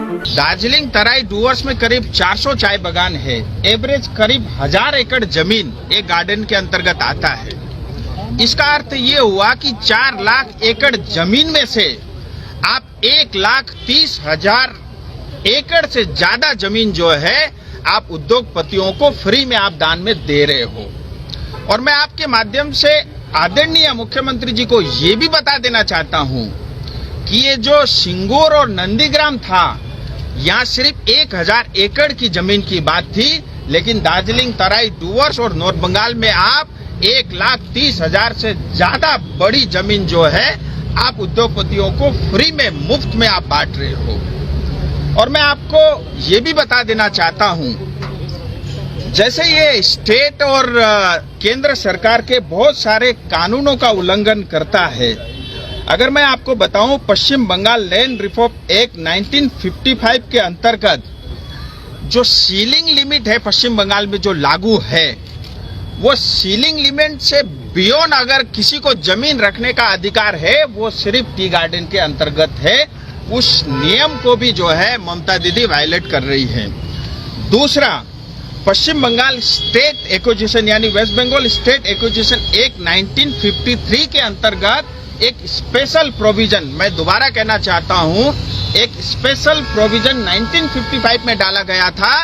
दार्जिलिंग तराई doers में करीब 400 चाय बागान है। एवरेज करीब 1000 एकड़ जमीन एक गार्डन के अंतर्गत आता है। इसका अर्थ ये हुआ कि 4 लाख एकड़ जमीन में से आप 1,30,000 एकड़ से ज्यादा जमीन जो है आप उद्योगपतियों को फ्री में आप दान में दे रहे हो। और मैं आपके माध्यम से आदरणीय मुख्यमंत्री जी को ये भी बता देना चाहता हूँ कि ये जो सिंगूर और नंदीग्राम था, यहाँ सिर्फ 1000 एकड़ की जमीन की बात थी, लेकिन दार्जिलिंग तराई डूवर्स और नॉर्थ बंगाल में आप 1,30,000 से ज्यादा बड़ी जमीन जो है आप उद्योगपतियों को फ्री में मुफ्त में आप बांट रहे हो। और मैं आपको ये भी बता देना चाहता हूँ, जैसे ये स्टेट और केंद्र सरकार के बहुत सारे कानूनों का उल्लंघन करता है। अगर मैं आपको बताऊं, पश्चिम बंगाल लैंड रिफॉर्म एक्ट 1955 के अंतर्गत जो सीलिंग लिमिट है पश्चिम बंगाल में जो लागू है, वो सीलिंग लिमिट से बियॉन्ड अगर किसी को जमीन रखने का अधिकार है, वो सिर्फ टी गार्डन के अंतर्गत है। उस नियम को भी जो है ममता दीदी वायलेट कर रही है। दूसरा, पश्चिम बंगाल स्टेट एक्विजिशन यानी West Bengal State Acquisition Act 1953 के अंतर्गत एक स्पेशल प्रोविजन, मैं दोबारा कहना चाहता हूं, एक स्पेशल प्रोविजन 1955 में डाला गया था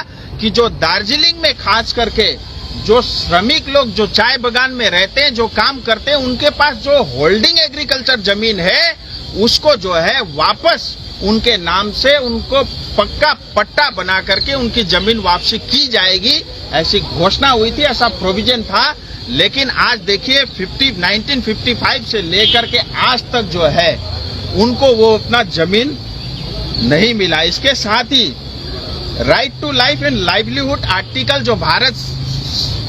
कि जो दार्जिलिंग में खास करके जो श्रमिक लोग जो चाय बागान में रहते हैं, जो काम करते हैं, उनके पास जो होल्डिंग एग्रीकल्चर जमीन है उसको जो है वापस उनके नाम से उनको पक्का पट्टा बना करके उनकी जमीन वापसी की जाएगी, ऐसी घोषणा हुई थी, ऐसा प्रोविजन था। लेकिन आज देखिए 1955 से लेकर के आज तक जो है उनको वो अपना जमीन नहीं मिला। इसके साथ ही right to life and livelihood article जो भारत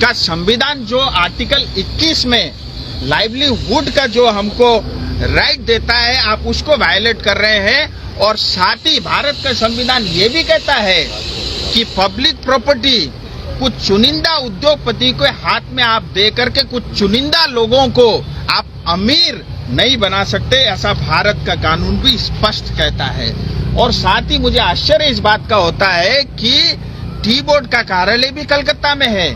का संविधान जो आर्टिकल 21 में लाइवलीहुड का जो हमको राइट देता है, आप उसको वायलेट कर रहे हैं। और साथ ही भारत का संविधान ये भी कहता है कि पब्लिक प्रॉपर्टी कुछ चुनिंदा उद्योगपति के हाथ में आप दे करके कुछ चुनिंदा लोगों को आप अमीर नहीं बना सकते, ऐसा भारत का कानून भी स्पष्ट कहता है। और साथ ही मुझे आश्चर्य इस बात का होता है कि टी बोर्ड का कार्यालय भी कलकत्ता में है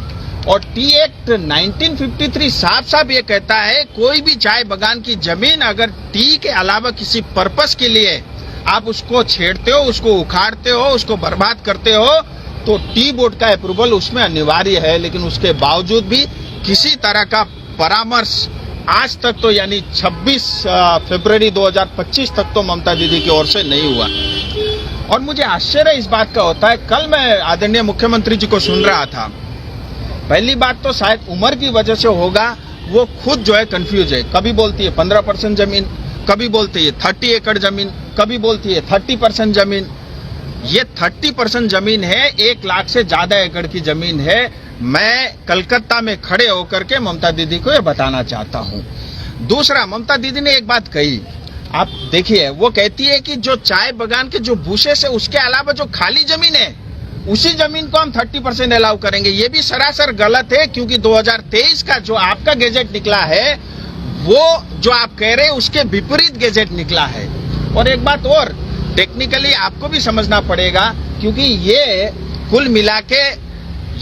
और टी एक्ट 1953 साफ साफ ये कहता है कोई भी चाय बागान की जमीन अगर टी के अलावा किसी पर्पस के लिए आप उसको छेड़ते हो, उसको उखाड़ते हो, उसको बर्बाद करते हो, तो टी बोर्ड का अप्रूवल उसमें अनिवार्य है। लेकिन उसके बावजूद भी किसी तरह का परामर्श आज तक तो यानी 26 फरवरी 2025 तक तो ममता दीदी की ओर से नहीं हुआ। और मुझे आश्चर्य इस बात का होता है, कल मैं आदरणीय मुख्यमंत्री जी को सुन रहा था। पहली बात तो शायद उम्र की वजह से होगा, वो खुद जो है कंफ्यूज है। कभी बोलती है 15% जमीन, कभी बोलती है 30 एकड़ जमीन, कभी बोलती है 30% जमीन। ये 30% जमीन है, 1 लाख से ज्यादा एकड़ की जमीन है। मैं कलकत्ता में खड़े होकर के ममता दीदी को ये बताना चाहता हूँ। दूसरा, ममता दीदी ने एक बात कही, आप देखिए, वो कहती है कि जो चाय बागान के जो बुशेस है उसके अलावा जो खाली जमीन है उसी जमीन को हम 30% अलाउ करेंगे। ये भी सरासर गलत है, क्योंकि 2023 का जो आपका गैजेट निकला है वो जो आप कह रहे हैं उसके विपरीत गैजेट निकला है। और एक बात और, टेक्निकली आपको भी समझना पड़ेगा, क्योंकि ये कुल मिला के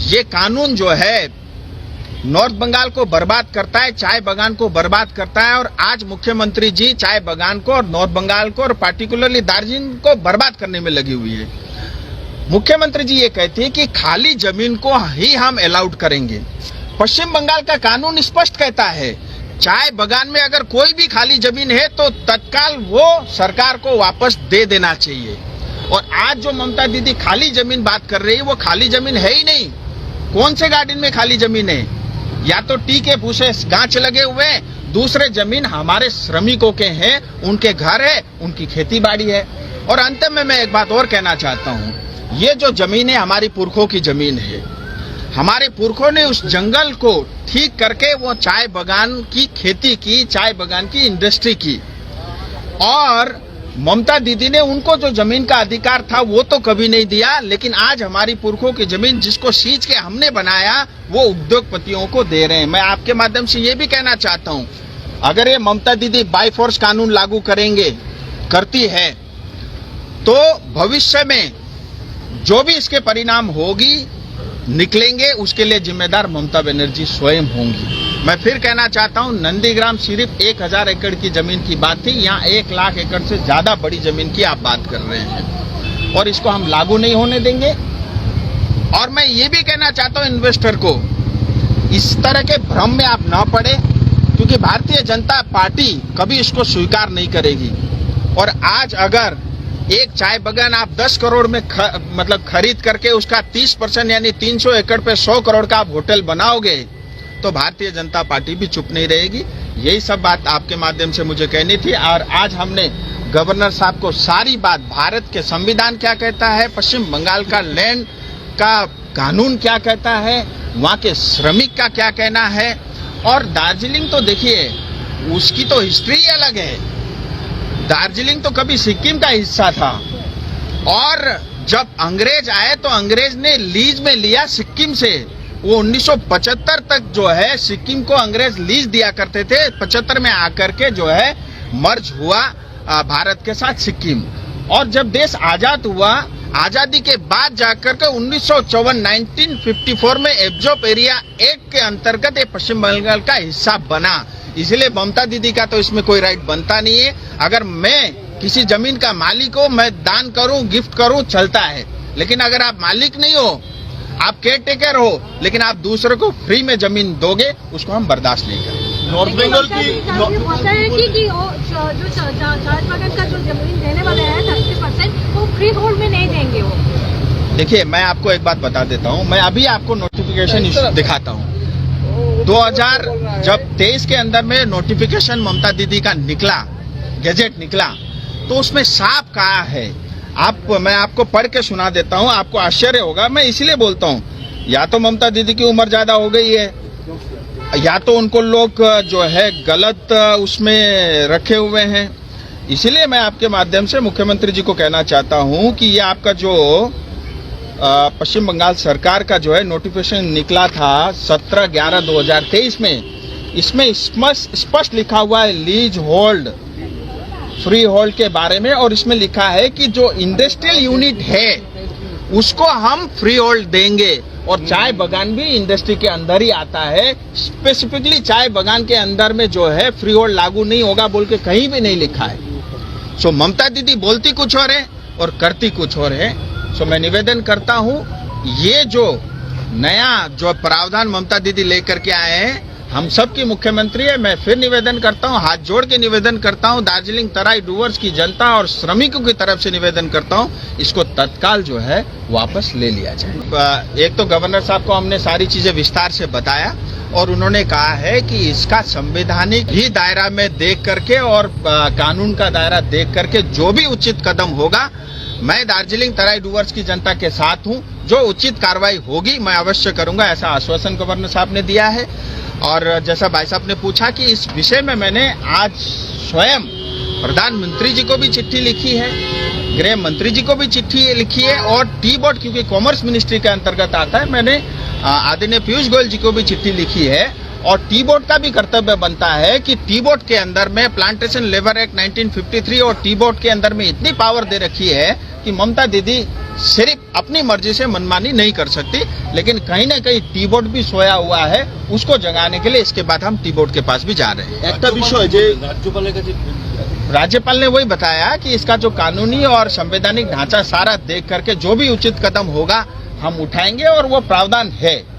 ये कानून जो है नॉर्थ बंगाल को बर्बाद करता है, चाय बागान को बर्बाद करता है। और आज मुख्यमंत्री जी चाय बागान को और नॉर्थ बंगाल को और पार्टिकुलरली दार्जिलिंग को बर्बाद करने में लगी हुई है। मुख्यमंत्री जी ये कहते हैं कि खाली जमीन को ही हम अलाउड करेंगे। पश्चिम बंगाल का कानून स्पष्ट कहता है चाय बागान में अगर कोई भी खाली जमीन है तो तत्काल वो सरकार को वापस दे देना चाहिए। और आज जो ममता दीदी खाली जमीन बात कर रही है वो खाली जमीन है ही नहीं। कौन से गार्डन में खाली जमीन है? या तो टी के भूसे गांच लगे हुए हैं, दूसरे जमीन हमारे श्रमिकों के हैं, उनके घर है, उनकी खेती बाड़ी है। और अंत में मैं एक बात और कहना चाहता हूँ, ये जो जमीन है हमारी पुरखों की जमीन है। हमारे पुरखों ने उस जंगल को ठीक करके वो चाय बागान की खेती की, चाय बागान की इंडस्ट्री की। और ममता दीदी ने उनको जो जमीन का अधिकार था वो तो कभी नहीं दिया, लेकिन आज हमारी पुरखों की जमीन जिसको सींच के हमने बनाया वो उद्योगपतियों को दे रहे हैं। मैं आपके माध्यम से ये भी कहना चाहता हूँ, अगर ये ममता दीदी बाय फोर्स कानून लागू करती है तो भविष्य में जो भी इसके परिणाम होगी निकलेंगे, उसके लिए जिम्मेदार ममता बनर्जी स्वयं होंगी। मैं फिर कहना चाहता हूं, नंदीग्राम सिर्फ 1000 एकड़ की जमीन की बात थी, यहाँ 1 लाख एकड़ से ज्यादा बड़ी जमीन की आप बात कर रहे हैं और इसको हम लागू नहीं होने देंगे। और मैं ये भी कहना चाहता हूं इन्वेस्टर को, इस तरह के भ्रम में आप ना पड़े, क्योंकि भारतीय जनता पार्टी कभी इसको स्वीकार नहीं करेगी। और आज अगर एक चाय बागान आप 10 करोड़ में मतलब खरीद करके उसका 30% यानी 300 एकड़ पे 100 करोड़ का आप होटल बनाओगे तो भारतीय जनता पार्टी भी चुप नहीं रहेगी। यही सब बात आपके माध्यम से मुझे कहनी थी। और आज हमने गवर्नर साहब को सारी बात, भारत के संविधान क्या कहता है, पश्चिम बंगाल का लैंड का कानून क्या कहता है, वहाँ के श्रमिक का क्या कहना है। और दार्जिलिंग तो देखिए, उसकी तो हिस्ट्री अलग है। दार्जिलिंग तो कभी सिक्किम का हिस्सा था और जब अंग्रेज आए तो अंग्रेज ने लीज में लिया सिक्किम से। वो 1975 तक जो है सिक्किम को अंग्रेज लीज दिया करते थे। 75 में आकर के जो है मर्ज हुआ भारत के साथ सिक्किम। और जब देश आजाद हुआ, आजादी के बाद जाकर के 1954 में एब्जॉर्ब एरिया एक्ट के अंतर्गत ये पश्चिम बंगाल का हिस्सा बना। इसलिए ममता दीदी का तो इसमें कोई राइट बनता नहीं है। अगर मैं किसी जमीन का मालिक हूं, मैं दान करूं, गिफ्ट करूं, चलता है। लेकिन अगर आप मालिक नहीं हो, आप केयर टेकर हो, लेकिन आप दूसरे को फ्री में जमीन दोगे, उसको हम बर्दाश्त नहीं करेंगे। नॉर्थ बंगाल की होता है कि जो चाय बागान का जो जमीन देने वाले हैं 30% वो फ्री होल्ड में नहीं देंगे। वो देखिए, मैं आपको एक बात बता देता हूं, मैं अभी आपको नोटिफिकेशन दिखाता हूं। 2023 के अंदर में नोटिफिकेशन ममता दीदी का निकला, गैजेट निकला, तो उसमें साफ कहा है, मैं आपको पढ़ के सुना देता हूं, आपको आश्चर्य होगा। मैं इसलिए बोलता हूं, या तो ममता दीदी की उम्र ज्यादा हो गई है, या तो उनको लोग जो है गलत उसमें रखे हुए हैं। इसलिए मैं आपके माध्यम से मुख्यमंत्री जी को कहना चाहता हूं कि ये आपका जो पश्चिम बंगाल सरकार का जो है नोटिफिकेशन निकला था 17/11/2023 में, इसमें स्पष्ट लिखा हुआ है लीज होल्ड, फ्री होल्ड के बारे में। और इसमें लिखा है कि जो इंडस्ट्रियल यूनिट है उसको हम फ्री होल्ड देंगे। और चाय बागान भी इंडस्ट्री के अंदर ही आता है। स्पेसिफिकली चाय बागान के अंदर में जो है फ्री होल्ड लागू नहीं होगा बोल के कहीं भी नहीं लिखा है। सो ममता दीदी बोलती कुछ और है और करती कुछ और है। सो मैं निवेदन करता हूं, ये जो नया जो प्रावधान ममता दीदी लेकर के आए हैं, हम सब की मुख्यमंत्री है। मैं फिर निवेदन करता हूं, हाथ जोड़ के निवेदन करता हूं, दार्जिलिंग तराई डूवर्स की जनता और श्रमिकों की तरफ से निवेदन करता हूं, इसको तत्काल जो है वापस ले लिया जाए। एक तो गवर्नर साहब को हमने सारी चीजें विस्तार से बताया और उन्होंने कहा है कि इसका संवैधानिक ही दायरा में देख करके और कानून का दायरा देख करके जो भी उचित कदम होगा, मैं दार्जिलिंग तराई डूवर्स की जनता के साथ हूं। जो उचित कार्रवाई होगी मैं अवश्य करूंगा, ऐसा आश्वासन गवर्नर साहब ने दिया है। और जैसा भाई साहब ने पूछा कि इस विषय में मैंने आज स्वयं प्रधानमंत्री जी को भी चिट्ठी लिखी है, गृह मंत्री जी को भी चिट्ठी लिखी है, और टी बोर्ड क्योंकि कॉमर्स मिनिस्ट्री के अंतर्गत आता है, मैंने आदरणीय पीयूष गोयल जी को भी चिट्ठी लिखी है। और टी बोर्ड का भी कर्तव्य बनता है कि टी बोर्ड के अंदर में प्लांटेशन लेबर एक्ट 1953 और टी बोर्ड के अंदर में इतनी पावर दे रखी है कि ममता दीदी सिर्फ अपनी मर्जी से मनमानी नहीं कर सकती। लेकिन कहीं ना कहीं टी बोर्ड भी सोया हुआ है, उसको जगाने के लिए इसके बाद हम टी बोर्ड के पास भी जा रहे हैं। একটা বিষয় যে राज्यपाल ने वही बताया कि इसका जो कानूनी और संवैधानिक ढांचा सारा देख करके जो भी उचित कदम होगा हम उठाएंगे। और वो प्रावधान है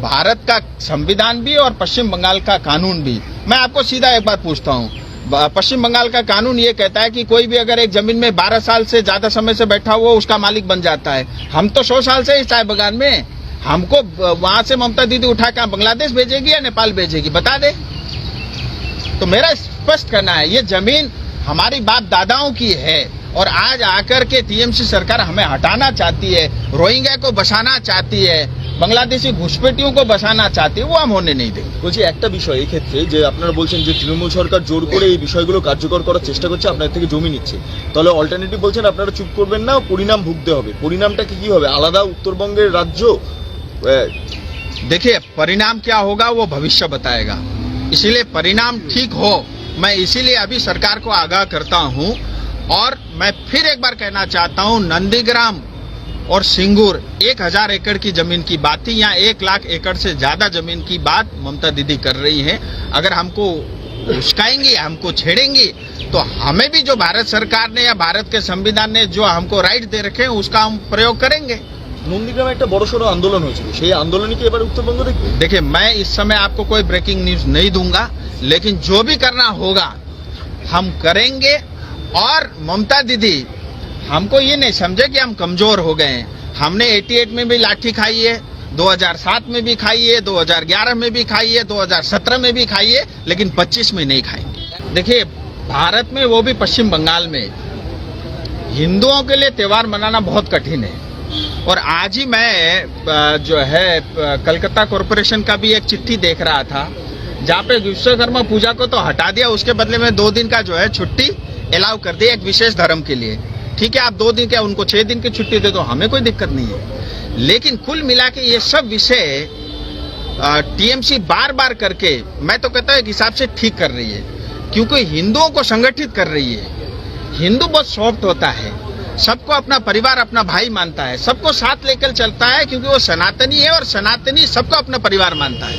भारत का संविधान भी और पश्चिम बंगाल का कानून भी। मैं आपको सीधा एक बात पूछता हूँ, पश्चिम बंगाल का कानून ये कहता है कि कोई भी अगर एक जमीन में 12 साल से ज्यादा समय से बैठा हुआ उसका मालिक बन जाता है। हम तो 100 साल से इस चाय बागान में, हमको वहां से ममता दीदी उठा के बांग्लादेश भेजेगी या नेपाल भेजेगी, बता दे। तो मेरा स्पष्ट करना है, ये जमीन हमारी बाप दादाओं की है और आज आकर के टीएमसी सरकार हमें हटाना चाहती है, रोहिंग्या को बसाना चाहती है, बांग्लादेशी घुसपैठियों को बसाना चाहती है, वो हम होने नहीं देंगे। বলছি একটা বিষয় এই ক্ষেত্রে যে আপনারা বলছেন যে তৃণমূল সরকার জোর করে এই বিষয়গুলো কার্যকর করার চেষ্টা করছে, আপনার থেকে জমি নিচ্ছে, তাহলে অল্টারনেটিভ বলছেন আপনারা চুপ করবেন না, পরিণাম ভুগতে হবে। পরিণামটা কি হবে? আলাদা উত্তরবঙ্গের রাজ্য? देखिए, परिणाम क्या होगा वो भविष्य बताएगा। इसीलिए परिणाम ठीक हो, मैं इसीलिए अभी सरकार को आगाह करता हूं और मैं फिर एक बार कहना चाहता हूं, नंदीग्राम और सिंगूर 1000 एकड़ की जमीन की बात थी, यहाँ 1 लाख एकड़ से ज्यादा जमीन की बात ममता दीदी कर रही हैं। अगर हमको उस्काएंगी, हमको छेड़ेंगी, तो हमें भी जो भारत सरकार ने या भारत के संविधान ने जो हमको राइट दे रखे हैं उसका हम प्रयोग करेंगे। নন্দীগ্রামে একটা বড়সড় আন্দোলন হয়েছিল, সেই আন্দোলনে কি এবার উত্তরবঙ্গ দেখবে? देखिए, मैं इस समय आपको कोई ब्रेकिंग न्यूज नहीं दूंगा, लेकिन जो भी करना होगा हम करेंगे। और ममता दीदी हमको ये नहीं समझे कि हम कमजोर हो गए हैं। हमने 88 में भी लाठी खाई है, 2007 में भी खाई है, 2011 में भी खाई है, 2017 में भी खाई है, लेकिन 25 में नहीं खाएंगे। देखिए, भारत में, वो भी पश्चिम बंगाल में, हिंदुओं के लिए त्योहार मनाना बहुत कठिन है। और आज ही मैं जो है कलकत्ता कॉरपोरेशन का भी एक चिट्ठी देख रहा था, जहाँ पे विश्वकर्मा पूजा को तो हटा दिया, उसके बदले में 2 दिन का जो है छुट्टी अलाउ कर दी एक विशेष धर्म के लिए। ठीक है, आप 2 दिन क्या उनको 6 दिन की छुट्टी दे दो, हमें कोई दिक्कत नहीं है। लेकिन कुल मिला के ये सब विषय टीएमसी बार बार करके, मैं तो कहता हूँ एक हिसाब से ठीक कर रही है, क्योंकि हिंदुओं को संगठित कर रही है। हिंदू बहुत सॉफ्ट होता है, सबको अपना परिवार अपना भाई मानता है, सबको साथ लेकर चलता है, क्योंकि वो सनातनी है और सनातनी सबको अपना परिवार मानता है।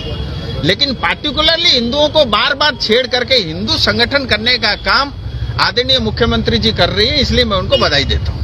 लेकिन पार्टिकुलरली हिंदुओं को बार बार छेड़ करके हिंदू संगठन करने का काम आदरणीय मुख्यमंत्री जी कर रही है, इसलिए मैं उनको बधाई देता हूँ।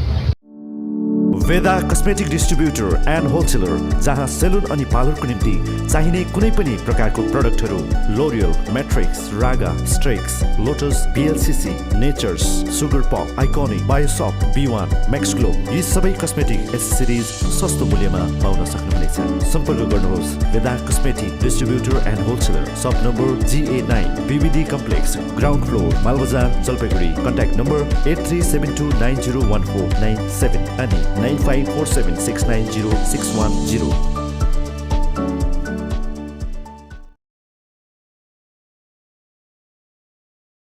Veda cosmetic distributor and wholesaler, जहाँ सेलुन अनि पार्लरको निम्ति चाहिने कुनै पनि प्रकारको प्रोडक्टहरू L'Oreal, Matrix, Raaga, Streax, Lotus, BLCC, Nature's, Sugar Pop, Iconic, बायोसप, B1, मैक्सग्लो, यी सबै कस्मेटिक एसेसरिज सस्तो मूल्यमा पाउन सक्नुहुनेछ। सम्पर्क गर्नुहोस् वेदा कस्मेटिक डिस्ट्रिब्युटर एन्ड होलसेलर, शप number GA9, BBD complex, ground floor, Malbazar, Jalpaiguri. Contact number 8372901497 अनि 9547690610।